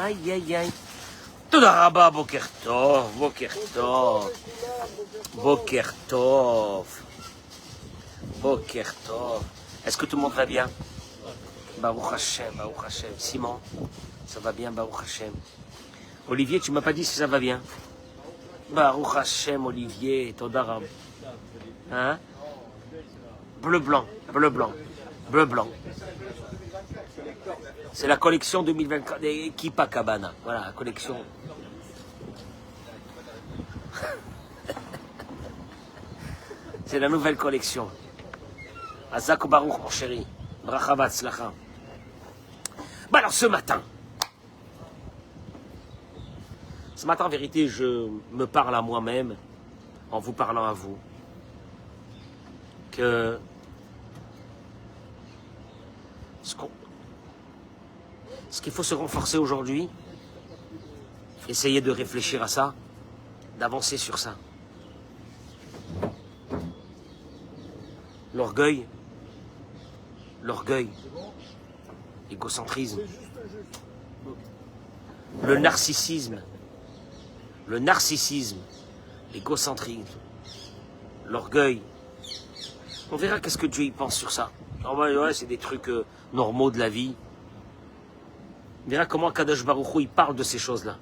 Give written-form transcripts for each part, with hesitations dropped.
Aïe, aïe, aïe. Toda Rabba, Boker Tov, Boker Tov. Boker Tov. Boker Tov. Est-ce que tout le monde va bien? Baruch Hashem, Baruch Hashem. Simon, ça va bien, Baruch Hashem. Olivier, tu m'as pas dit si ça va bien? Baruch Hashem, Olivier, Toda Rabba. Hein? Bleu blanc, bleu blanc, bleu blanc. C'est la collection 2024 des Kippa Cabana. Voilà, la collection. C'est la nouvelle collection. Azak Baruch, mon chéri. Bracha v'atzlacha. Bah alors, ce matin, en vérité, je me parle à moi-même, en vous parlant à vous, que ce qu'il faut se renforcer aujourd'hui, essayer de réfléchir à ça, d'avancer sur ça. L'orgueil, l'égocentrisme, le narcissisme, l'égocentrisme, l'orgueil. On verra qu'est-ce que Dieu y pense sur ça. Ouais, c'est des trucs normaux de la vie. On verra comment Kadosh Baruch Hu, il parle de ces choses-là.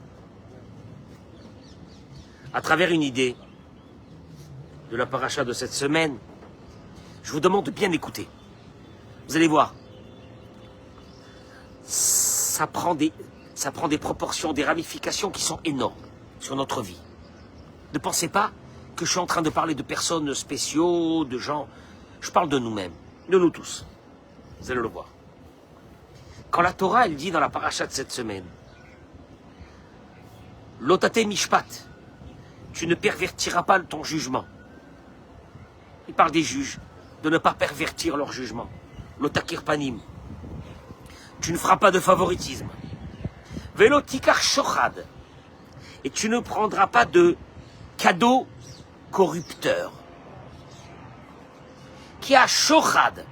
À travers une idée de la paracha de cette semaine, je vous demande de bien écouter. Vous allez voir, ça prend des proportions, des ramifications qui sont énormes sur notre vie. Ne pensez pas que je suis en train de parler de personnes spéciaux, de gens. Je parle de nous-mêmes, de nous tous. Vous allez le voir. Quand la Torah, elle dit dans la paracha de cette semaine, Lotate Mishpat, tu ne pervertiras pas ton jugement. Il parle des juges, de ne pas pervertir leur jugement. Lotakir Panim. Tu ne feras pas de favoritisme. Velotikar Shochad. Et tu ne prendras pas de cadeaux corrupteurs. Qui a Shochad.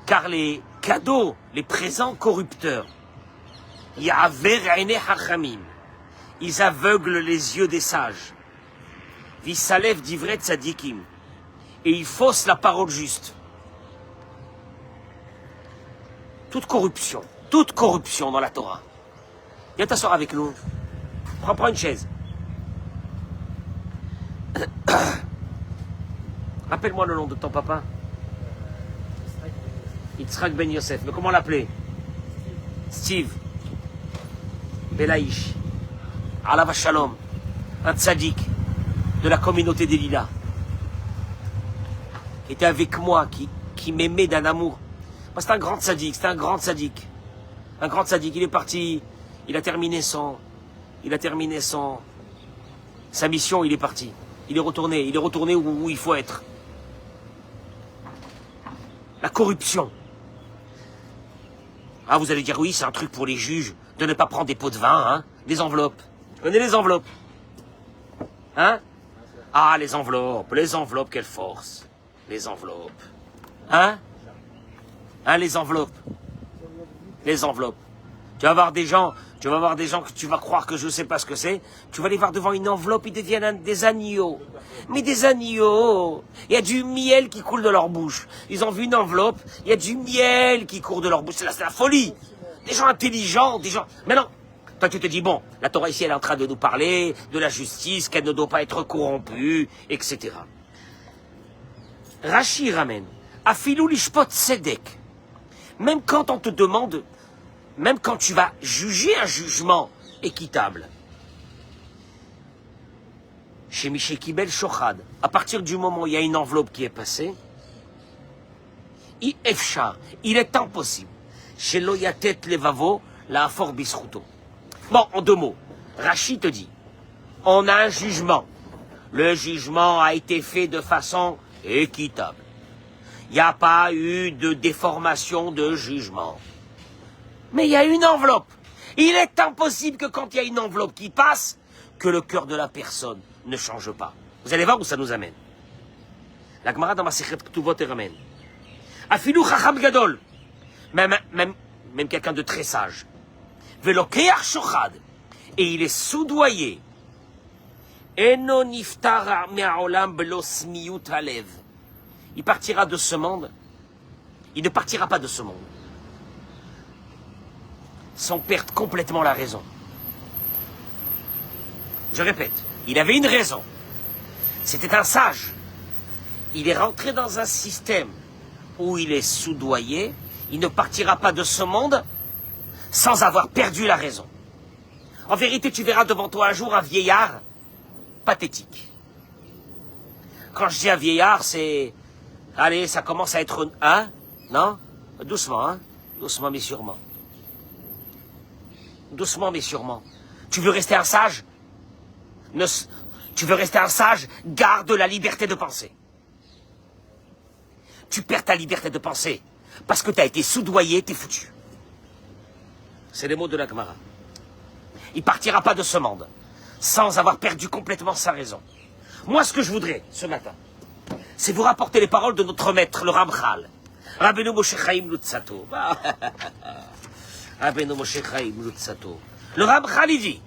Car les cadeaux, les présents corrupteurs, Ya'aver Aine Hachamim, ils aveuglent les yeux des sages. Vissalev d'ivret tzadikim, et ils faussent la parole juste. Toute corruption dans la Torah. Viens t'asseoir avec nous. Prends une chaise. Rappelle-moi le nom de ton papa. Yitzhak Ben Yosef. Mais comment l'appeler? Steve. Belaïch. Alav Shalom. Un tzaddik de la communauté des Lilas. Qui était avec moi, qui m'aimait d'un amour. C'est un grand tzaddik, Un grand tzaddik. Il est parti, il a terminé sa mission, il est parti. Il est retourné où il faut être. La corruption. Ah, vous allez dire, oui, c'est un truc pour les juges, de ne pas prendre des pots de vin, hein, des enveloppes. Tu connais les enveloppes? Hein? Ah, les enveloppes, quelle force. Les enveloppes. Hein? Les enveloppes. Tu vas voir des gens que tu vas croire que je ne sais pas ce que c'est. Tu vas les voir devant une enveloppe, ils deviennent des agneaux. Mais des agneaux. Il y a du miel qui coule de leur bouche. Ils ont vu une enveloppe, il y a du miel qui court de leur bouche. C'est la folie. Des gens intelligents, des gens... Mais non. Toi, tu te dis, bon, la Torah ici, elle est en train de nous parler de la justice, qu'elle ne doit pas être corrompue, etc. Rashi ramène. Afilou lishpot sedek. Même quand on te demande, même quand tu vas juger un jugement équitable, chez Miché Kibel Shochad, à partir du moment où il y a une enveloppe qui est passée, il est impossible, chez Loyatet Levavo, la Afor Bisruto. Bon, en deux mots, Rashi te dit, on a un jugement. Le jugement a été fait de façon équitable. Il n'y a pas eu de déformation de jugement. Mais il y a une enveloppe. Il est impossible que quand il y a une enveloppe qui passe, que le cœur de la personne ne change pas. Vous allez voir où ça nous amène. La Gemara dans Masechet Ketuvot ramène. Afilou Chacham Gadol. Même quelqu'un de très sage. velokeach shochad, et il est soudoyé. Eno niftar me'aolam belo smiyut halev. Il partira de ce monde. Il ne partira pas de ce monde sans perdre complètement la raison. Je répète, il avait une raison. C'était un sage. Il est rentré dans un système où il est soudoyé. Il ne partira pas de ce monde sans avoir perdu la raison. En vérité, tu verras devant toi un jour un vieillard pathétique. Quand je dis un vieillard, c'est... Allez, ça commence à être... Hein? Non? Doucement, hein? Doucement mais sûrement. Doucement mais sûrement. Tu veux rester un sage? Tu veux rester un sage? Garde la liberté de penser. Tu perds ta liberté de penser parce que tu as été soudoyé, t'es foutu. C'est les mots de la Gemara. Il partira pas de ce monde sans avoir perdu complètement sa raison. Moi, ce que je voudrais, ce matin, c'est vous rapporter les paroles de notre maître, le Ramchal. Rabbeinu Moshe Chaim Lutzato. Rabbeinu Moshe Chaim Lutzato. Le Ramchal, il dit,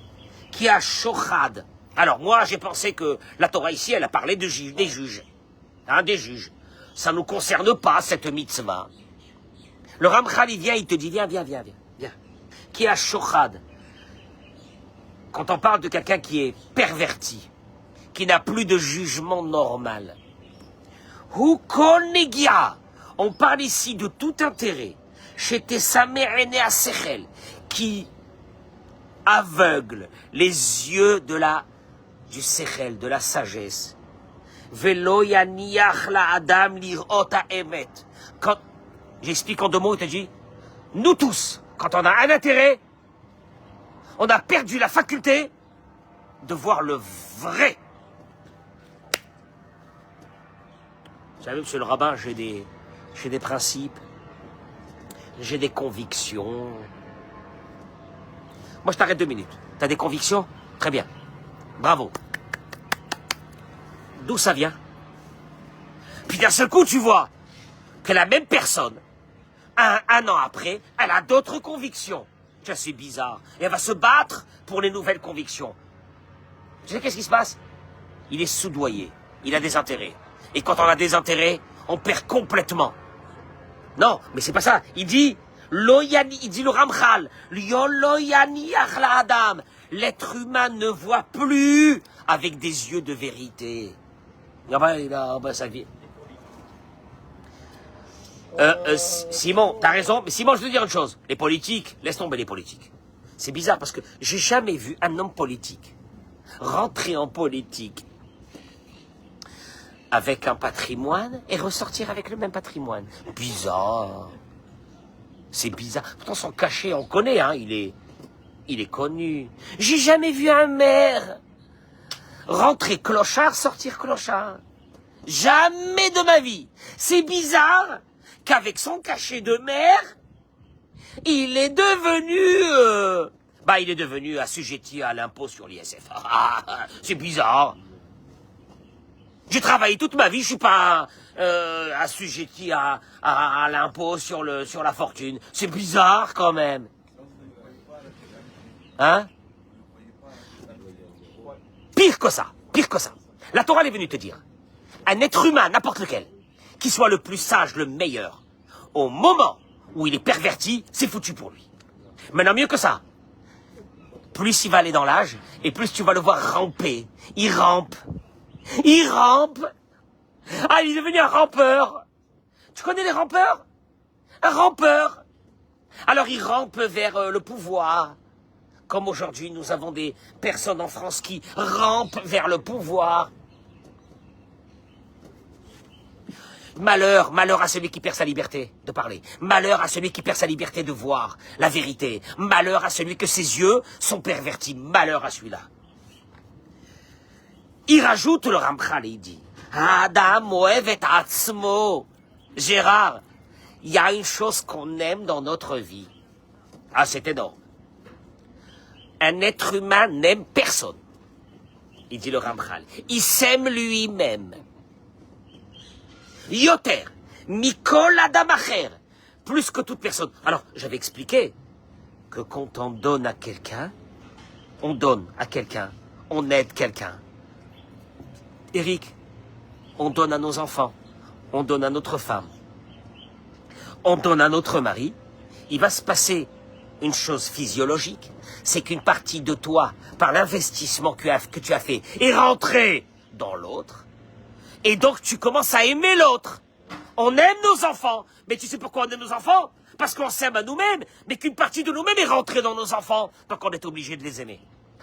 qui a shochad. Alors, moi, j'ai pensé que la Torah ici, elle a parlé des juges. Hein, des juges. Ça ne nous concerne pas, cette mitzvah. Le Ramchal, il vient, il te dit, viens. Qui a shochad. Quand on parle de quelqu'un qui est perverti, qui n'a plus de jugement normal. Hu kol negia. On parle ici de tout intérêt. Chez Tessameh Ene Asechel, qui aveugle les yeux du Sechel, de la sagesse. Velo yaniach la adam lirot ha'emet. Quand, j'explique en 2 mots, il te dit, nous tous, quand on a un intérêt, on a perdu la faculté de voir le vrai. Vous savez, monsieur le rabbin, j'ai des principes, j'ai des convictions. Moi, je t'arrête 2 minutes. T'as des convictions? Très bien. Bravo. D'où ça vient? Puis d'un seul coup, tu vois que la même personne, un an après, elle a d'autres convictions. Tiens, c'est bizarre. Et elle va se battre pour les nouvelles convictions. Tu sais qu'est-ce qui se passe? Il est soudoyé. Il a des intérêts. Et quand on a des intérêts, on perd complètement. Non, mais c'est pas ça. Il dit, il dit le Ramchal, Adam. L'être humain ne voit plus avec des yeux de vérité. Ça vient. Simon, t'as raison, mais Simon, je veux te dire une chose. Les politiques, laisse tomber les politiques. C'est bizarre parce que j'ai jamais vu un homme politique rentrer en politique avec un patrimoine et ressortir avec le même patrimoine. Bizarre. C'est bizarre. Pourtant, son cachet, on connaît, hein, il est connu. J'ai jamais vu un maire rentrer clochard, sortir clochard. Jamais de ma vie. C'est bizarre qu'avec son cachet de maire, il est devenu assujetti à l'impôt sur l'ISF. C'est bizarre. J'ai travaillé toute ma vie, je suis pas assujetti à l'impôt sur la fortune. C'est bizarre quand même. Hein? Pire que ça. La Torah elle est venue te dire, un être humain, n'importe lequel, qui soit le plus sage, le meilleur, au moment où il est perverti, c'est foutu pour lui. Maintenant, mieux que ça, plus il va aller dans l'âge, et plus tu vas le voir ramper. Il rampe. Ah, il est devenu un rampeur. Tu connais les rampeurs? Un rampeur. Alors il rampe vers le pouvoir. Comme aujourd'hui, nous avons des personnes en France qui rampent vers le pouvoir. Malheur à celui qui perd sa liberté de parler. Malheur à celui qui perd sa liberté de voir la vérité. Malheur à celui que ses yeux sont pervertis. Malheur à celui-là. Il rajoute le Ramchal et il dit, Adam oev et atzmo. Gérard, il y a une chose qu'on aime dans notre vie. Ah, c'est énorme. Un être humain n'aime personne. Il dit le Ramchal. Il s'aime lui-même. Yoter, Mikol Adam Acher, plus que toute personne. Alors, j'avais expliqué que quand on donne à quelqu'un, on donne à quelqu'un, on aide quelqu'un. Eric, on donne à nos enfants, on donne à notre femme, on donne à notre mari, il va se passer une chose physiologique, c'est qu'une partie de toi, par l'investissement que tu as fait, est rentrée dans l'autre, et donc tu commences à aimer l'autre. On aime nos enfants, mais tu sais pourquoi on aime nos enfants? Parce qu'on s'aime à nous-mêmes, mais qu'une partie de nous-mêmes est rentrée dans nos enfants, donc on est obligé de les aimer.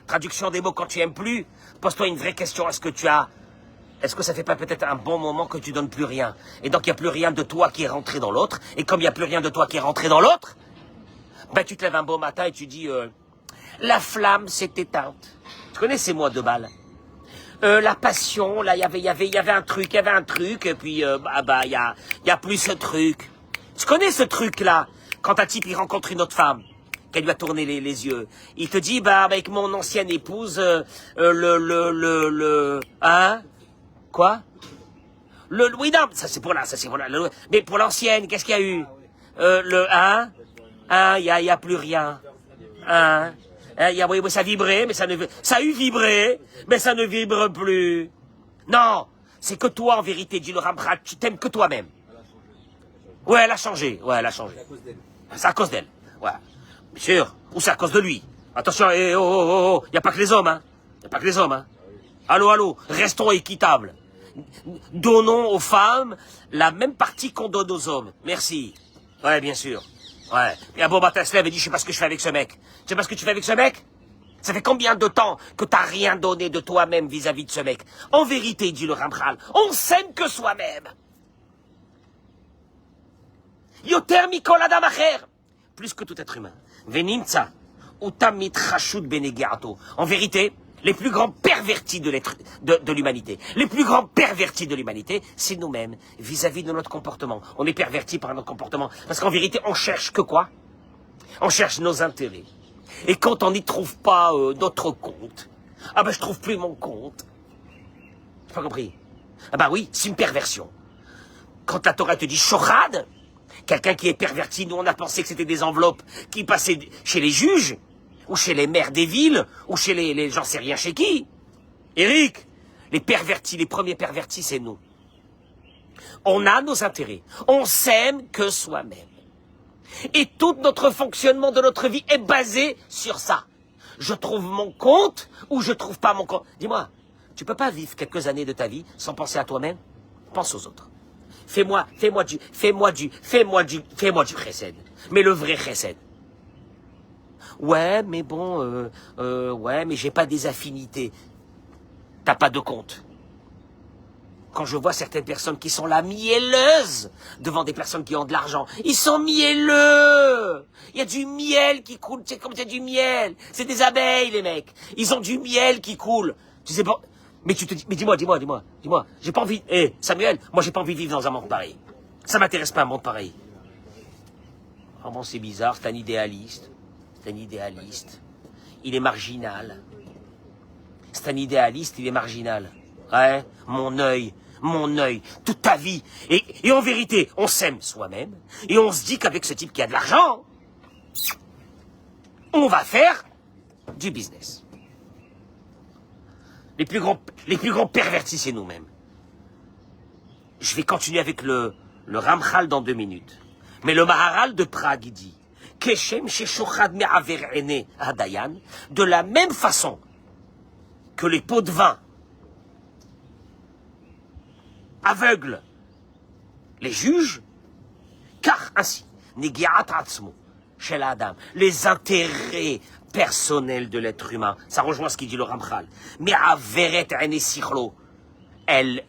Traduction des mots, quand tu aimes plus, pose-toi une vraie question, est-ce que ça fait pas peut-être un bon moment que tu donnes plus rien? Et donc il n'y a plus rien de toi qui est rentré dans l'autre, et comme il n'y a plus rien de toi qui est rentré dans l'autre, ben tu te lèves un beau matin et tu dis, la flamme s'est éteinte. Tu connais ces mots de balles? La passion, là, il y avait un truc, et puis, il y a plus ce truc. Tu connais ce truc-là, quand un type, il rencontre une autre femme, qu'elle lui a tourné les yeux. Il te dit, avec mon ancienne épouse, hein? Quoi? Oui, non, ça c'est pour là, mais pour l'ancienne, qu'est-ce qu'il y a eu? Il y a plus rien. Oui, ça vibrait, mais ça a eu vibré, mais ça ne vibre plus. Non, c'est que toi, en vérité, dit le Ramchal, tu t'aimes que toi-même. Ouais, elle a changé. C'est à cause d'elle. Ouais. Bien sûr. Ou c'est à cause de lui. Attention, il n'y a pas que les hommes, hein. Allô, restons équitables. Donnons aux femmes la même partie qu'on donne aux hommes. Merci. Ouais, bien sûr. Ouais. Et un bon matin se lève et dit, je sais pas ce que je fais avec ce mec. Tu sais pas ce que tu fais avec ce mec? Ça fait combien de temps que t'as rien donné de toi-même vis-à-vis de ce mec? En vérité, dit le Ramchal, on s'aime que soi-même. Yoter mikol adam acher. Plus que tout être humain. Venimtsa. Utamit chashut benegiato. En vérité, les plus grands pervertis de l'humanité. Les plus grands pervertis de l'humanité, c'est nous-mêmes, vis-à-vis de notre comportement. On est pervertis par notre comportement. Parce qu'en vérité, on cherche que quoi? On cherche nos intérêts. Et quand on n'y trouve pas notre compte, je trouve plus mon compte. J'ai pas compris. Oui, c'est une perversion. Quand la Torah te dit shorad, quelqu'un qui est perverti, nous on a pensé que c'était des enveloppes qui passaient chez les juges, ou chez les maires des villes, ou chez les j'en sais rien chez qui. Eric, les premiers pervertis, c'est nous. On a nos intérêts. On s'aime que soi-même. Et tout notre fonctionnement de notre vie est basé sur ça. Je trouve mon compte ou je trouve pas mon compte. Dis-moi, tu peux pas vivre quelques années de ta vie sans penser à toi-même? Pense aux autres. Fais-moi du chesed. Mais le vrai chesed. Ouais, mais bon, mais j'ai pas des affinités. T'as pas de compte. Quand je vois certaines personnes qui sont là mielleuses devant des personnes qui ont de l'argent, ils sont mielleux. Il y a du miel qui coule, c'est comme il y a du miel. C'est des abeilles, les mecs. Ils ont du miel qui coule. Tu sais pas. Mais tu te dis, mais dis-moi. J'ai pas envie. Samuel, moi j'ai pas envie de vivre dans un monde pareil. Ça m'intéresse pas un monde pareil. Vraiment, c'est bizarre, c'est un idéaliste. Il est marginal. C'est un idéaliste, il est marginal. Ouais, mon œil, toute ta vie. Et en vérité, on s'aime soi-même, et on se dit qu'avec ce type qui a de l'argent, on va faire du business. Les plus grands pervertis, c'est nous-mêmes. Je vais continuer avec le Ramchal dans 2 minutes. Mais le Maharal de Prague, il dit, Keshem sheshochad me'aver ene hadayan, de la même façon que les pots de vin aveuglent les juges, car ainsi, negiat atzmo, chez l'Adam, les intérêts personnels de l'être humain, ça rejoint ce qu'il dit le Ramchal, mais averet ene sichlo, elles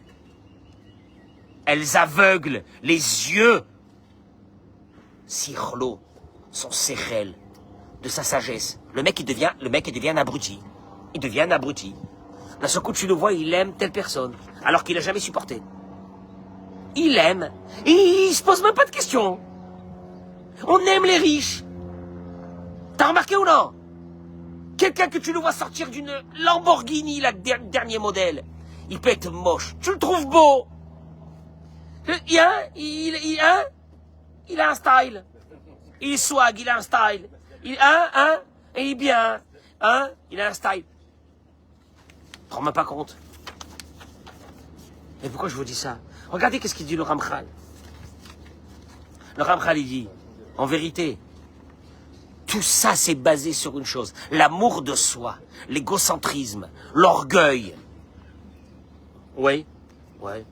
aveuglent les yeux, sichlo, son sechel, de sa sagesse. Le mec, il devient un abruti. Il devient un abruti. D'un seul coup, tu le vois, il aime telle personne, alors qu'il n'a jamais supporté. Il aime. Et il se pose même pas de questions. On aime les riches. T'as remarqué ou non? Quelqu'un que tu le vois sortir d'une Lamborghini, la dernier modèle, il peut être moche. Tu le trouves beau. Il a un style. Il swag, il a un style. Et il est bien, il a un style. Je ne rends même pas compte. Mais pourquoi je vous dis ça? Regardez qu'est-ce qu'il dit le Ramchal. Le Ramchal, il dit, en vérité, tout ça c'est basé sur une chose, l'amour de soi, l'égocentrisme, l'orgueil. Oui, ouais.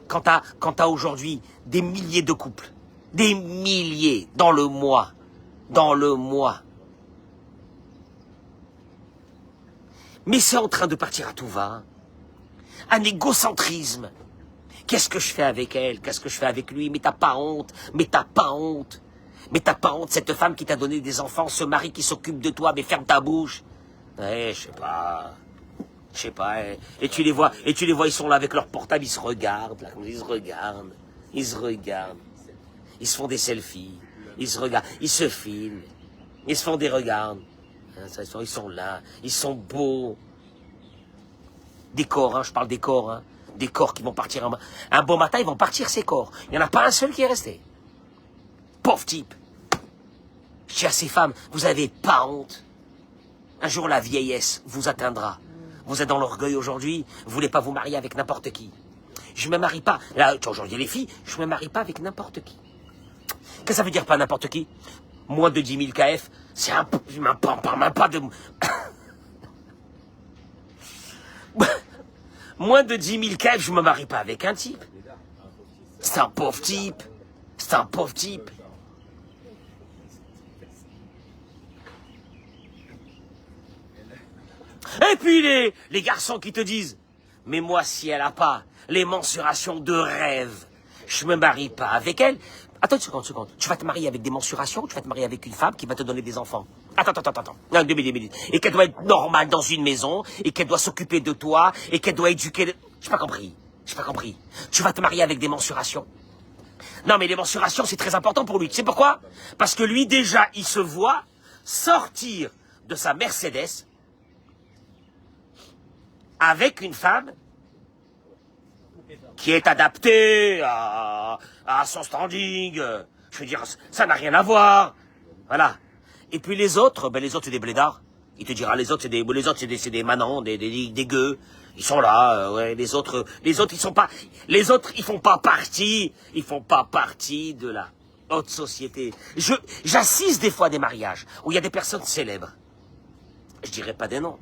Quand t'as aujourd'hui des milliers de couples, des milliers dans le mois, mais c'est en train de partir à tout va. Un égocentrisme. Qu'est-ce que je fais avec elle? Qu'est-ce que je fais avec lui? Mais t'as pas honte. Mais t'as pas honte. Mais t'as pas honte, cette femme qui t'a donné des enfants, ce mari qui s'occupe de toi, mais ferme ta bouche. Je sais pas. Et tu les vois, ils sont là avec leur portable, ils se regardent, là, ils se regardent. Ils se font des selfies. Ils se regardent, ils se filment. Ils se font des regards. Ils sont là, ils sont beaux. Des corps, je parle des corps, des corps qui vont partir un beau matin, ils vont partir ces corps. Il n'y en a pas un seul qui est resté. Pauvre type. Je dis à ces femmes, vous n'avez pas honte. Un jour la vieillesse vous atteindra. Vous êtes dans l'orgueil aujourd'hui, vous voulez pas vous marier avec n'importe qui. Je me marie pas. Là, aujourd'hui les filles, je me marie pas avec n'importe qui. Qu'est-ce que ça veut dire pas n'importe qui? Moins de 10 000 KF, c'est un peu... Je ne parle même pas de... Moins de 10 000 KF, je me marie pas avec un type. C'est un pauvre type. C'est un pauvre type. Et puis les garçons qui te disent, mais moi si elle a pas les mensurations de rêve, je me marie pas avec elle. Attends une seconde. Tu vas te marier avec des mensurations ou tu vas te marier avec une femme qui va te donner des enfants? Attends. Non, 2 minutes. Et qu'elle doit être normale dans une maison, et qu'elle doit s'occuper de toi, et qu'elle doit éduquer... J'ai pas compris. Tu vas te marier avec des mensurations? Non, mais les mensurations, c'est très important pour lui. Tu sais pourquoi? Parce que lui, déjà, il se voit sortir de sa Mercedes avec une femme qui est adaptée à son standing. Je veux dire, ça n'a rien à voir. Voilà. Et puis les autres, c'est des blédards. Il te dira, les autres, c'est des manants, des gueux. Ils sont là, ouais, les autres, ils font pas partie de la haute société. J'assiste des fois à des mariages où il y a des personnes célèbres. Je dirais pas des noms.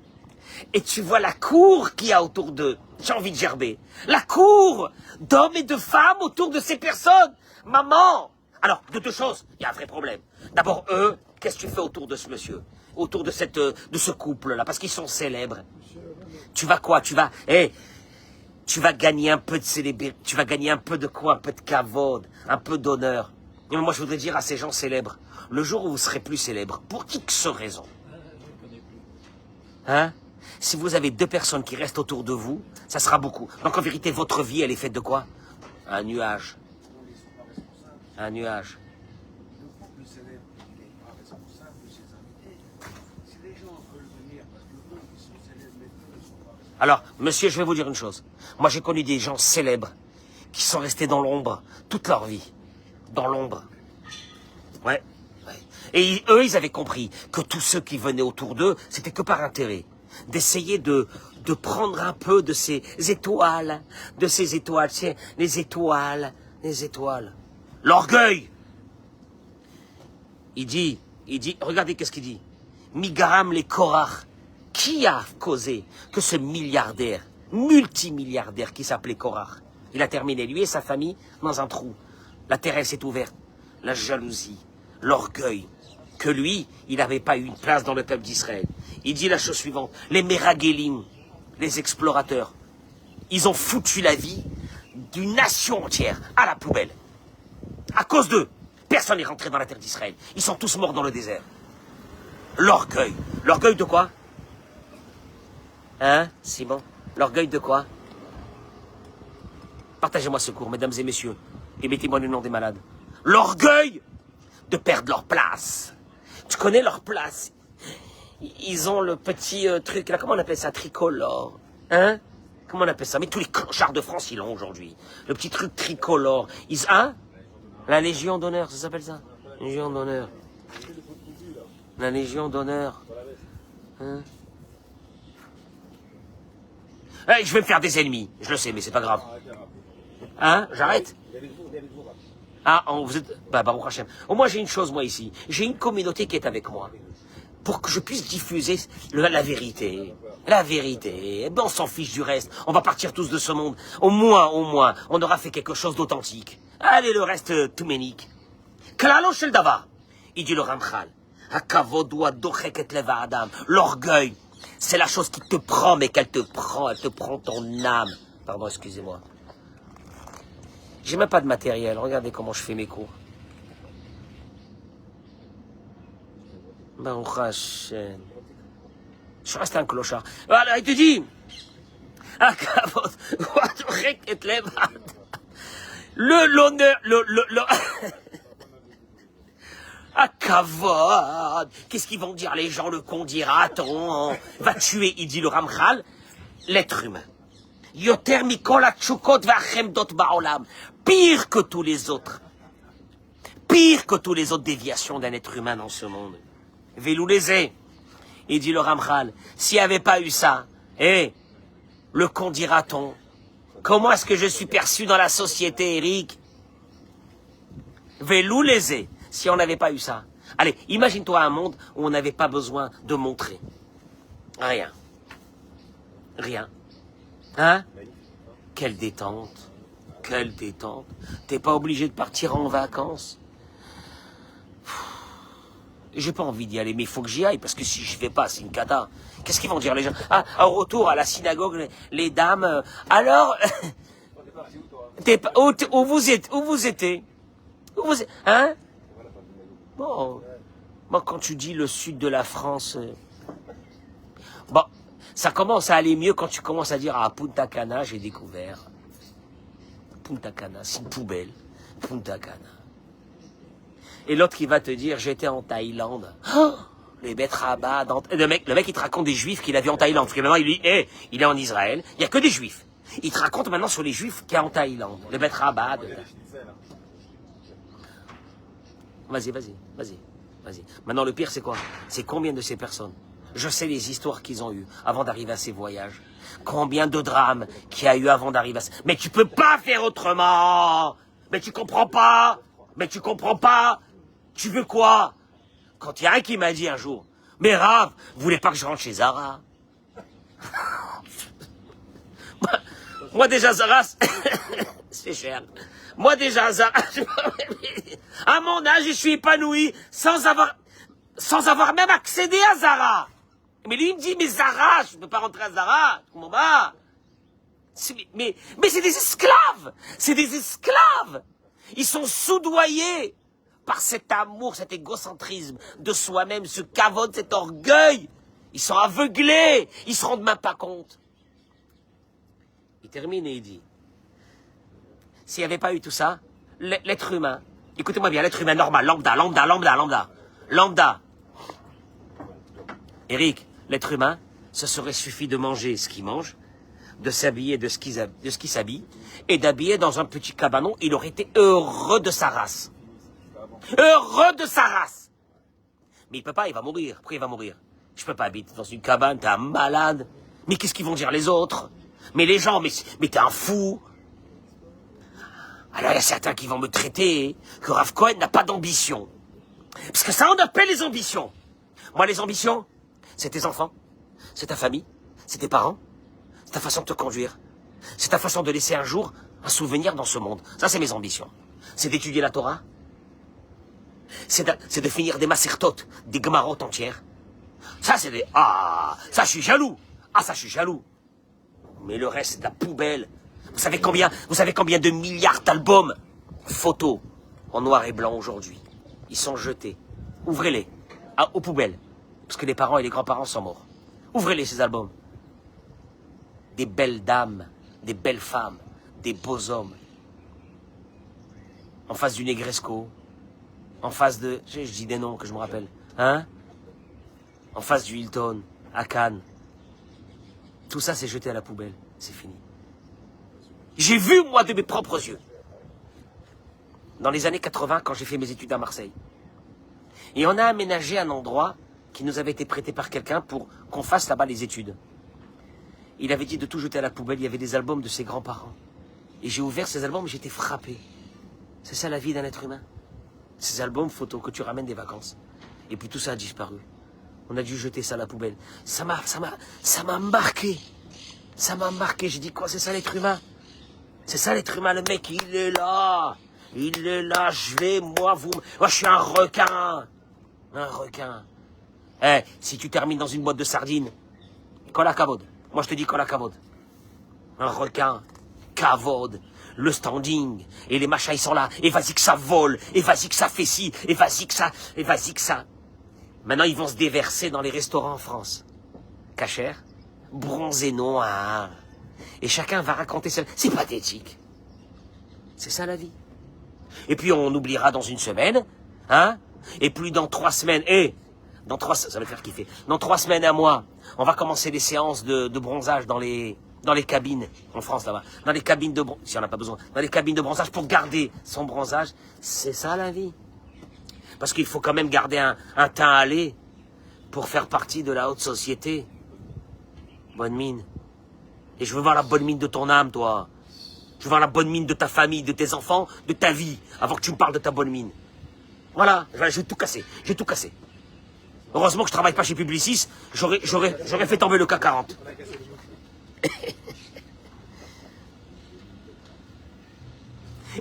Et tu vois la cour qu'il y a autour d'eux. J'ai envie de gerber. La cour d'hommes et de femmes autour de ces personnes. Maman! Alors, de deux choses, il y a un vrai problème. D'abord, eux, qu'est-ce que tu fais autour de ce monsieur? Autour de ce couple-là, parce qu'ils sont célèbres. Tu vas quoi? Tu vas gagner un peu de célébrité. Tu vas gagner un peu de quoi? Un peu de kavod, un peu d'honneur. Mais moi, je voudrais dire à ces gens célèbres, le jour où vous serez plus célèbres, pour X raison, si vous avez 2 personnes qui restent autour de vous, ça sera beaucoup. Donc en vérité, votre vie, elle est faite de quoi? Un nuage. Un nuage. Alors, monsieur, je vais vous dire une chose. Moi, j'ai connu des gens célèbres qui sont restés dans l'ombre toute leur vie. Dans l'ombre. Ouais. Et eux, ils avaient compris que tous ceux qui venaient autour d'eux, c'était que par intérêt. D'essayer de prendre un peu de ces étoiles. Tiens, les étoiles. L'orgueil. Il dit, regardez qu'est-ce qu'il dit. Migaram les Korach. Qui a causé que ce milliardaire, multimilliardaire qui s'appelait Korach, il a terminé, lui et sa famille, dans un trou. La terre s'est ouverte. La jalousie, l'orgueil, que lui, il n'avait pas eu une place dans le peuple d'Israël. Il dit la chose suivante, les Meragélim, les explorateurs, ils ont foutu la vie d'une nation entière à la poubelle. À cause d'eux, personne n'est rentré dans la terre d'Israël. Ils sont tous morts dans le désert. L'orgueil. L'orgueil de quoi? Simon? L'orgueil de quoi? Partagez-moi ce cours, mesdames et messieurs, et mettez-moi le nom des malades. L'orgueil de perdre leur place. Tu connais leur place? Ils ont le petit truc, là, comment on appelle ça? Tricolore. Comment on appelle ça? Mais tous les clochards de France, ils l'ont aujourd'hui. Le petit truc tricolore. La Légion d'honneur, ça s'appelle ça? Légion d'honneur. La Légion d'honneur. Hein? Hey, je vais me faire des ennemis. Je le sais, mais c'est pas grave. Hein? J'arrête? Ah, vous êtes... Bah, Baruch Hashem. Au moins, j'ai une chose, moi, ici. J'ai une communauté qui est avec moi. Pour que je puisse diffuser la vérité. La vérité. Eh ben, on s'en fiche du reste. On va partir tous de ce monde. Au moins, on aura fait quelque chose d'authentique. Allez, le reste, tout ménique. Klalo shel davar. Il dit le Ramchal. Hakavod wa dochek et leva adam. L'orgueil, c'est la chose qui te prend, mais qu'elle te prend. Elle te prend ton âme. Pardon, excusez-moi. J'ai même pas de matériel. Regardez comment je fais mes cours. Baruch Hashem. Je reste un clochard. Voilà, il te dit. L'honneur, Kavod. Qu'est-ce qu'ils vont dire les gens? Le qu'on dira-t-on? Va tuer, il dit le Ramchal, l'être humain. Yoter mikol hatshukot v'achemdot ba'olam. Pire que tous les autres. Pire que tous les autres déviations d'un être humain dans ce monde. Velou les. Il dit le Ramchal, s'il n'y avait pas eu ça, le qu'on dira-t-on? Comment est-ce que je suis perçu dans la société, Eric? Velou les. Si on n'avait pas eu ça. Allez, imagine-toi un monde où on n'avait pas besoin de montrer. Rien. Rien. Hein? Quelle détente. Quelle détente. T'es pas obligé de partir en vacances. J'ai pas envie d'y aller, mais il faut que j'y aille, parce que si je vais pas, c'est une cata. Qu'est-ce qu'ils vont dire les gens? Ah, au retour à la synagogue, les dames, alors... où vous êtes? Où vous étiez? Hein? Bon, moi quand tu dis le sud de la France... Bon, ça commence à aller mieux quand tu commences à dire, ah, Punta Cana, j'ai découvert. Punta Cana, c'est une poubelle. Punta Cana. Et l'autre qui va te dire, j'étais en Thaïlande. Oh, les bêtes rabat. Le mec, il te raconte des juifs qu'il a vus en Thaïlande. Parce que maintenant, il dit, il est en Israël. Il n'y a que des juifs. Il te raconte maintenant sur les juifs qu'il y a en Thaïlande. Les bêtes rabat. Vas-y. Maintenant, le pire, c'est quoi? C'est combien de ces personnes? Je sais les histoires qu'ils ont eues avant d'arriver à ces voyages. Combien de drames qu'il y a eu avant d'arriver à... Mais tu peux pas faire autrement. Mais tu comprends pas. Tu veux quoi? Quand il y a un qui m'a dit un jour, mais Rav, vous voulez pas que je rentre chez Zara? Moi déjà, Zara, c'est cher. Moi déjà, Zara, à mon âge, je suis épanoui sans avoir même accédé à Zara. Mais lui, il me dit, mais Zara, je ne peux pas rentrer à Zara. Comment va? Mais c'est des esclaves. C'est des esclaves. Ils sont soudoyés par cet amour, cet égocentrisme de soi-même, ce kavod, cet orgueil. Ils sont aveuglés. Ils se rendent même pas compte. Il termine et il dit, s'il n'y avait pas eu tout ça, l'être humain, écoutez-moi bien, l'être humain normal, lambda. Eric, l'être humain, ça serait suffi de manger ce qu'il mange, de s'habiller de ce qu'il s'habille, et d'habiller dans un petit cabanon, il aurait été heureux de sa race. Heureux de sa race. Mais il peut pas, il va mourir. Pourquoi il va mourir? Je peux pas habiter dans une cabane, t'es un malade. Mais qu'est-ce qu'ils vont dire les autres? Mais les gens, mais t'es un fou. Alors il y a certains qui vont me traiter que Rav Cohen n'a pas d'ambition. Parce que ça, on appelle les ambitions. Moi, les ambitions, c'est tes enfants, c'est ta famille, c'est tes parents, c'est ta façon de te conduire, c'est ta façon de laisser un jour un souvenir dans ce monde. Ça, c'est mes ambitions. C'est d'étudier la Torah, c'est de finir des masertot, des gemarotes entières. Ça, c'est des... Ah, ça, je suis jaloux. Ah, ça, je suis jaloux. Mais le reste, c'est de la poubelle. Vous savez combien de milliards d'albums photos en noir et blanc aujourd'hui? Ils sont jetés. Ouvrez-les. Aux poubelles. Parce que les parents et les grands-parents sont morts. Ouvrez-les, ces albums. Des belles dames, des belles femmes, des beaux hommes. En face du Negresco. En face de... Je dis des noms que je me rappelle. Hein? En face du Hilton, à Cannes. Tout ça, c'est jeté à la poubelle. C'est fini. J'ai vu, moi, de mes propres yeux. Dans les années 80, quand j'ai fait mes études à Marseille. Et on a aménagé un endroit qui nous avait été prêté par quelqu'un pour qu'on fasse là-bas les études. Il avait dit de tout jeter à la poubelle, il y avait des albums de ses grands-parents. Et j'ai ouvert ces albums et j'étais frappé. C'est ça la vie d'un être humain. Ces albums photos que tu ramènes des vacances. Et puis tout ça a disparu. On a dû jeter ça à la poubelle. Ça m'a marqué. Ça m'a marqué. J'ai dit quoi, c'est ça l'être humain? C'est ça l'être humain, le mec, il est là. Il est là, moi, je suis un requin. Un requin. Eh, si tu termines dans une boîte de sardines, kola kavod. Moi, je te dis kola kavod. Un requin, kavod, le standing, et les machins, ils sont là. Et vas-y que ça vole, et vas-y que ça fait ci, et vas-y que ça, et vas-y que ça. Maintenant, ils vont se déverser dans les restaurants en France. Cachère, bronzé noir. Et chacun va raconter ça. C'est pathétique. C'est ça la vie. Et puis on oubliera dans une semaine, hein. Et puis dans 3 semaines, ça va le faire kiffer. Dans 3 semaines, un mois, on va commencer les séances de bronzage dans les cabines, en France là-bas. Dans les cabines de bronzage, si on n'a pas besoin. Dans les cabines de bronzage pour garder son bronzage. C'est ça la vie. Parce qu'il faut quand même garder un teint allé pour faire partie de la haute société. Bonne mine. Et je veux voir la bonne mine de ton âme, toi. Je veux voir la bonne mine de ta famille, de tes enfants, de ta vie, avant que tu me parles de ta bonne mine. Voilà, je vais tout casser, j'ai tout cassé. Heureusement que je travaille pas chez Publicis, j'aurais fait tomber le CAC 40.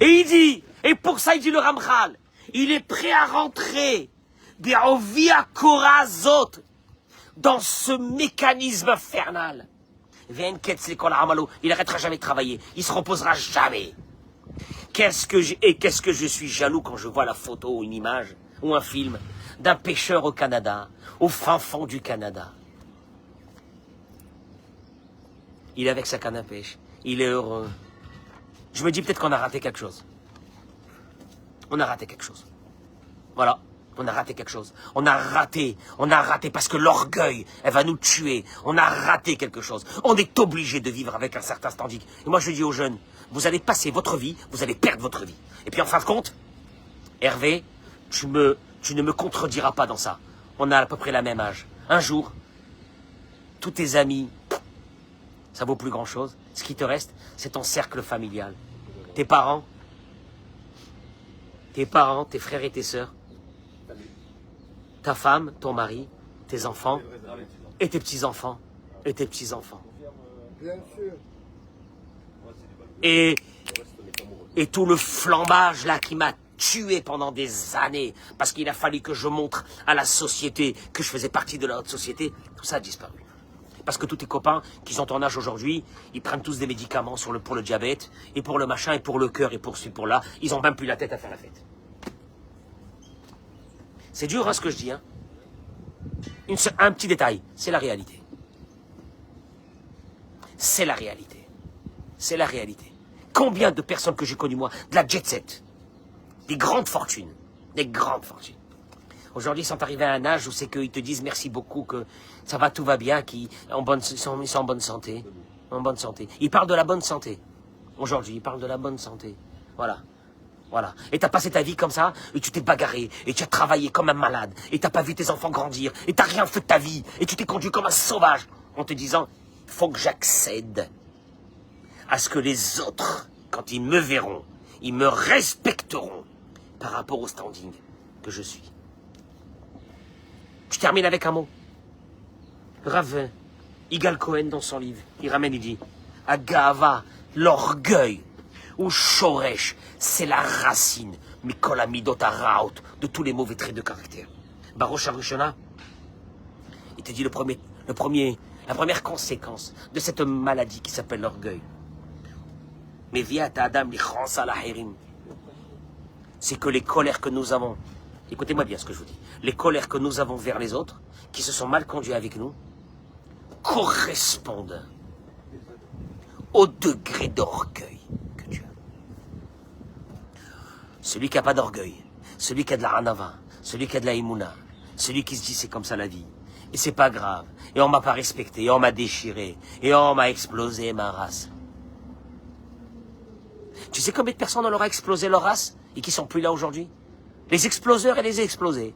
Et il dit, et pour ça il dit le Ramchal, il est prêt à rentrer dans ce mécanisme infernal. Il n'arrêtera jamais de travailler. Il se reposera jamais. Qu'est-ce que je suis jaloux quand je vois la photo ou une image ou un film d'un pêcheur au Canada, au fin fond du Canada. Il est avec sa canne à pêche. Il est heureux. Je me dis peut-être qu'on a raté quelque chose. On a raté quelque chose. Voilà. On a raté quelque chose. On a raté parce que l'orgueil, elle va nous tuer. On a raté quelque chose. On est obligé de vivre avec un certain standing. Et moi, je dis aux jeunes, vous allez passer votre vie, vous allez perdre votre vie. Et puis, en fin de compte, Hervé, tu ne me contrediras pas dans ça. On a à peu près la même âge. Un jour, tous tes amis, ça vaut plus grand-chose. Ce qui te reste, c'est ton cercle familial. Tes parents, tes frères et tes sœurs, ta femme, ton mari, tes enfants, et tes petits-enfants, et tes petits-enfants. Et tout le flambage là qui m'a tué pendant des années, parce qu'il a fallu que je montre à la société que je faisais partie de la haute société, tout ça a disparu. Parce que tous tes copains qui sont en âge aujourd'hui, ils prennent tous des médicaments pour le diabète, et pour le machin, et pour le cœur, et pour ci, pour là, ils ont même plus la tête à faire la fête. C'est dur, hein, ce que je dis. Hein. Un petit détail, c'est la réalité. C'est la réalité. C'est la réalité. Combien de personnes que j'ai connues, moi, de la jet set, des grandes fortunes, aujourd'hui, ils sont arrivés à un âge où c'est qu'ils te disent merci beaucoup, que ça va, tout va bien, ils sont en bonne santé. En bonne santé. Ils parlent de la bonne santé. Aujourd'hui, ils parlent de la bonne santé. Voilà. Voilà. Et t'as passé ta vie comme ça, et tu t'es bagarré, et tu as travaillé comme un malade, et t'as pas vu tes enfants grandir, et t'as rien fait de ta vie, et tu t'es conduit comme un sauvage, en te disant, faut que j'accède à ce que les autres, quand ils me verront, ils me respecteront par rapport au standing que je suis. Je termine avec un mot. Rav Igal Cohen, dans son livre, il ramène, il dit, Agava, l'orgueil, ou Shoresh, c'est la racine, Mikol Amidot Araut, de tous les mauvais traits de caractère. Baruch Harushona, il te dit la première conséquence de cette maladie qui s'appelle l'orgueil. Mais via Adam c'est que les colères que nous avons, écoutez-moi bien ce que je vous dis, les colères que nous avons vers les autres, qui se sont mal conduits avec nous, correspondent au degré d'orgueil que tu as. Celui qui n'a pas d'orgueil, celui qui a de la hanava, celui qui a de la imuna, celui qui se dit c'est comme ça la vie, et c'est pas grave, et on m'a pas respecté, et on m'a déchiré, et on m'a explosé ma race. Tu sais combien de personnes on leur a explosé leur race et qui sont plus là aujourd'hui? Les exploseurs et les explosés.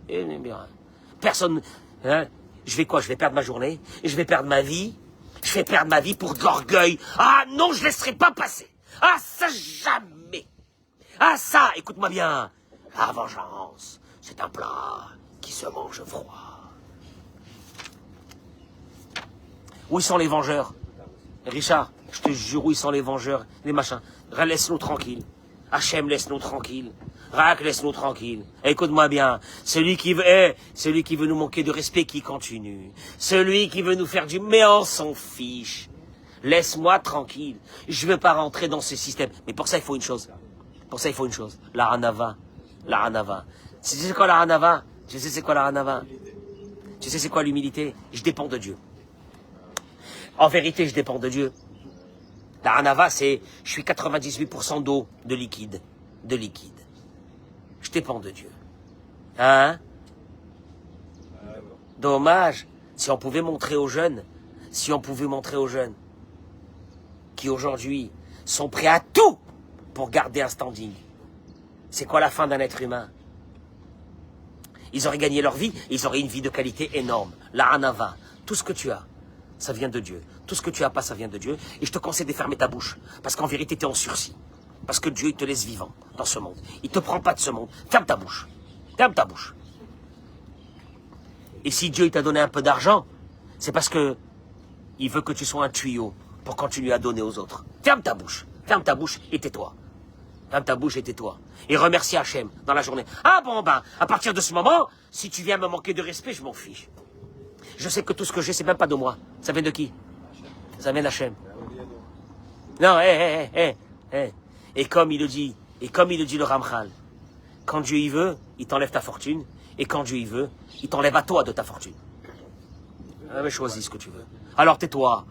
Personne, Hein? Je vais quoi? Je vais perdre ma journée? Je vais perdre ma vie? Je vais perdre ma vie pour de l'orgueil? Ah non, je laisserai pas passer. Ah ça, jamais. Ah ça, écoute-moi bien. La vengeance, c'est un plat qui se mange froid. Où sont les vengeurs? Richard, je te jure, où sont les vengeurs, les machins? Laisse-nous tranquilles. Hachem, laisse-nous tranquilles. Rak, laisse-nous tranquilles. Écoute-moi bien. Celui qui veut nous manquer de respect, qui continue. Celui qui veut nous faire du... Mais on s'en fiche. Laisse-moi tranquille. Je veux pas rentrer dans ce système. Mais pour ça, il faut une chose. Pour ça, il faut une chose. La hanava. La hanava. Tu sais c'est quoi la hanava? Tu sais c'est quoi la hanava? Tu sais c'est quoi l'humilité? Je dépends de Dieu. En vérité, je dépends de Dieu. La hanava, c'est... Je suis 98% d'eau, de liquide. De liquide. Je dépends de Dieu. Hein? Dommage. Si on pouvait montrer aux jeunes, qui aujourd'hui sont prêts à tout pour garder un standing. C'est quoi la fin d'un être humain? Ils auraient gagné leur vie, ils auraient une vie de qualité énorme. La hanava, tout ce que tu as, ça vient de Dieu. Tout ce que tu as pas, ça vient de Dieu. Et je te conseille de fermer ta bouche. Parce qu'en vérité, tu es en sursis. Parce que Dieu, il te laisse vivant dans ce monde. Il ne te prend pas de ce monde. Ferme ta bouche. Ferme ta bouche. Et si Dieu il t'a donné un peu d'argent, c'est parce que il veut que tu sois un tuyau pour continuer à donner aux autres. Ferme ta bouche. Ferme ta bouche et tais-toi. Ferme ta bouche et tais-toi. Et remercie Hachem dans la journée. Ah bon, ben, à partir de ce moment, si tu viens me manquer de respect, je m'en fiche. Je sais que tout ce que j'ai, c'est même pas de moi. Ça vient de qui? Ça vient d'Hachem. Non, Et comme il le dit le Ramchal, quand Dieu y veut, il t'enlève ta fortune, et quand Dieu y veut, il t'enlève à toi de ta fortune. Ah, mais choisis ce que tu veux. Alors tais-toi,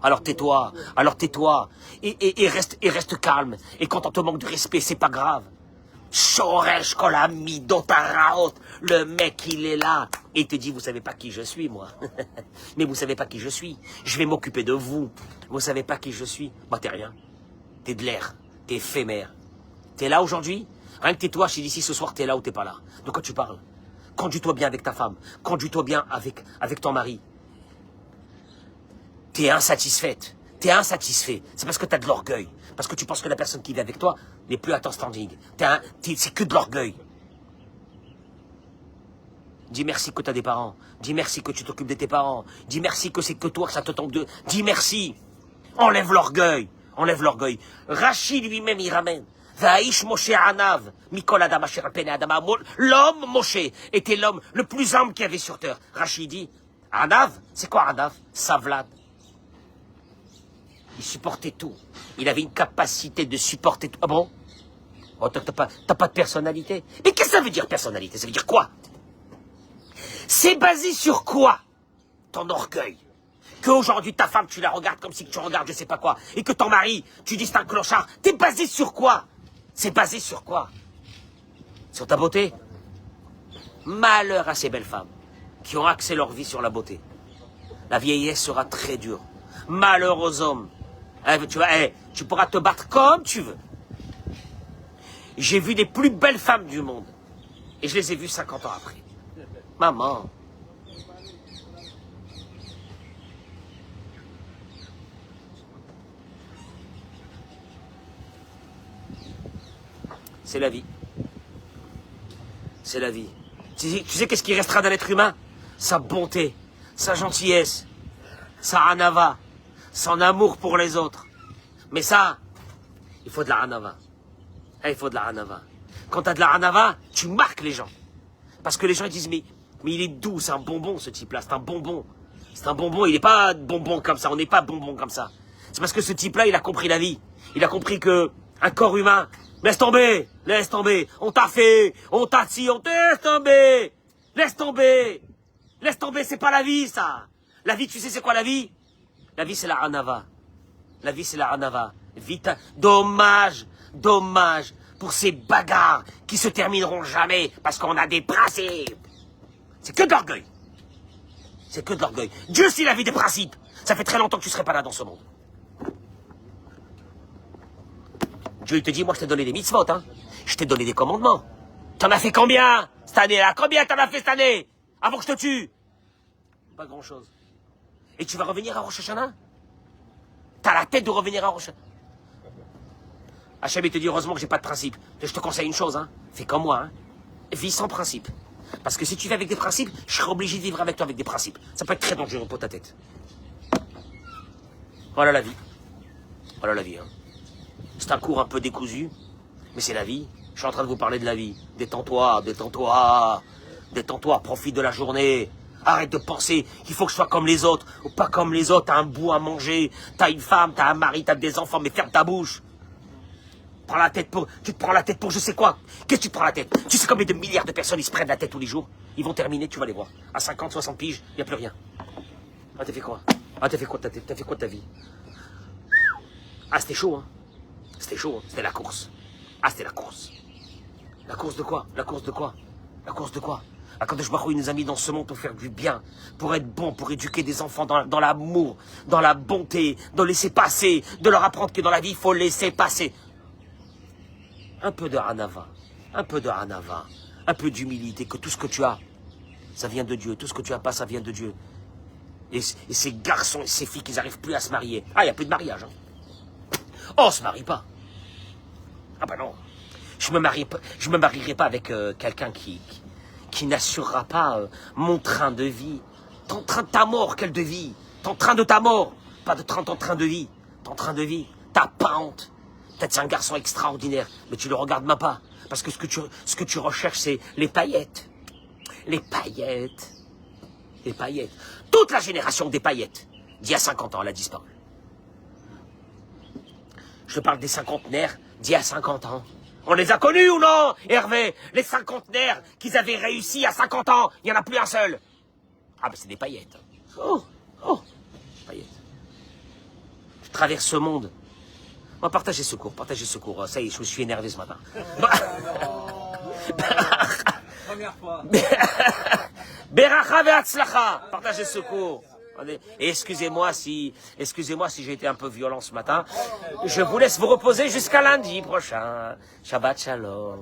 et reste calme. Et quand on te manque de respect, c'est pas grave. Shoresh kolami dotaraot. Le mec, il est là. Et il te dit, vous savez pas qui je suis, moi. Mais vous savez pas qui je suis. Je vais m'occuper de vous. Vous savez pas qui je suis. Bah, t'es rien. T'es de l'air. T'es éphémère. T'es là aujourd'hui? Rien que tais-toi, je t'ai dit si ce soir t'es là ou t'es pas là. De quoi tu parles? Conduis-toi bien avec ta femme. Conduis-toi bien avec ton mari. T'es insatisfaite. T'es insatisfait. C'est parce que t'as de l'orgueil. Parce que tu penses que la personne qui vit avec toi n'est plus à ton standing. C'est que de l'orgueil. Dis merci que t'as des parents. Dis merci que tu t'occupes de tes parents. Dis merci que c'est que toi que ça te tombe de... Dis merci. Enlève l'orgueil. Enlève l'orgueil. Rachid lui-même, il ramène. Vaïsh Moshe Anav. Mikol Adam Asher Pene Adama. L'homme Moshe était l'homme le plus humble qu'il y avait sur terre. Rachid dit, Anav, c'est quoi Anav? Savlad. Il supportait tout. Il avait une capacité de supporter tout. Ah bon? Oh, t'as pas de personnalité. Mais qu'est-ce que ça veut dire personnalité? Ça veut dire quoi? C'est basé sur quoi? Ton orgueil. Qu'aujourd'hui ta femme, tu la regardes comme si tu regardes je sais pas quoi. Et que ton mari, tu dis c'est un clochard. T'es basé sur quoi? C'est basé sur quoi? Sur ta beauté? Malheur à ces belles femmes qui ont axé leur vie sur la beauté. La vieillesse sera très dure. Malheur aux hommes. Tu pourras te battre comme tu veux. J'ai vu les plus belles femmes du monde. Et je les ai vues 50 ans après. Maman. C'est la vie. C'est la vie. Tu sais qu'est-ce qui restera d'un être humain? Sa bonté, sa gentillesse, sa hanava, son amour pour les autres. Mais ça, il faut de la hanava. Il faut de la hanava. Quand tu as de la hanava, tu marques les gens. Parce que les gens ils disent, mais il est doux, c'est un bonbon ce type-là, c'est un bonbon. C'est un bonbon, il n'est pas bonbon comme ça, on n'est pas bonbon comme ça. C'est parce que ce type-là, il a compris la vie. Il a compris que un corps humain, laisse tomber, on t'a fait, on t'a si, on te laisse tomber, c'est pas la vie ça. La vie, tu sais c'est quoi la vie? La vie c'est la hanava. La vie c'est la hanava. Vite, dommage pour ces bagarres qui se termineront jamais parce qu'on a des principes. C'est que de l'orgueil. C'est que de l'orgueil. Dieu s'il avait des principes, ça fait très longtemps que tu serais pas là dans ce monde. Dieu il te dit, moi je t'ai donné des mitzvot, hein. Je t'ai donné des commandements. T'en as fait combien cette année-là? Combien t'en as fait cette année? Avant que je te tue? Pas grand-chose. Et tu vas revenir à Rosh Hashanah? T'as la tête de revenir à Rosh Hashanah? Hachem, il te dit, heureusement que j'ai pas de principe. Je te conseille une chose, hein. Fais comme moi, hein. Vis sans principe. Parce que si tu vis avec des principes, je serai obligé de vivre avec toi avec des principes. Ça peut être très dangereux pour ta tête. Voilà la vie. Voilà la vie, hein. C'est un cours un peu décousu, mais c'est la vie. Je suis en train de vous parler de la vie. Détends-toi, détends-toi. Détends-toi, profite de la journée. Arrête de penser qu'il faut que je sois comme les autres, ou pas comme les autres. T'as un bout à manger, t'as une femme, t'as un mari, t'as des enfants, mais ferme ta bouche. Tu te prends la tête pour je sais quoi. Qu'est-ce que tu te prends la tête? Tu sais combien de milliards de personnes ils se prennent la tête tous les jours? Ils vont terminer, tu vas les voir. À 50, 60 piges, il n'y a plus rien. Ah, t'as fait quoi? Ah, t'as fait quoi de ta vie? Ah, c'était chaud, hein. C'était chaud, hein. C'était la course. Ah, c'était la course. La course de quoi? La course de quoi? La course de quoi? Akadosh Baruch Hu, il nous a mis dans ce monde pour faire du bien, pour être bon, pour éduquer des enfants dans l'amour, dans la bonté, de laisser passer, de leur apprendre que dans la vie, il faut laisser passer. Un peu de hanava, un peu de hanava, un peu d'humilité, que tout ce que tu as, ça vient de Dieu. Tout ce que tu as pas, ça vient de Dieu. Et ces garçons et ces filles qui n'arrivent plus à se marier. Ah, il n'y a plus de mariage. Hein. Oh, on ne se marie pas. Ah ben non. Je me marierai pas avec quelqu'un qui n'assurera pas mon train de vie. Ton train de ta mort, quel de vie? Ton train de ta mort. Pas de ton train de vie. Ton train de vie. T'as pas honte. Peut-être c'est un garçon extraordinaire, mais tu le regardes même pas. Parce que ce que tu recherches, c'est les paillettes. Les paillettes. Les paillettes. Toute la génération des paillettes, d'il y a 50 ans, elle a disparu. Je te parle des cinquantenaires d'il y a 50 ans. On les a connus ou non, Hervé? Les cinquantenaires qu'ils avaient réussi à 50 ans, il n'y en a plus un seul. Ah ben c'est des paillettes. Oh, paillettes. Je traverse ce monde. On va partager ce cours, Ça y est, je me suis énervé ce matin. Première fois. Beracha ve'atzlacha. Partagez ce cours. Et excusez-moi si j'ai été un peu violent ce matin. Je vous laisse vous reposer jusqu'à lundi prochain. Shabbat shalom.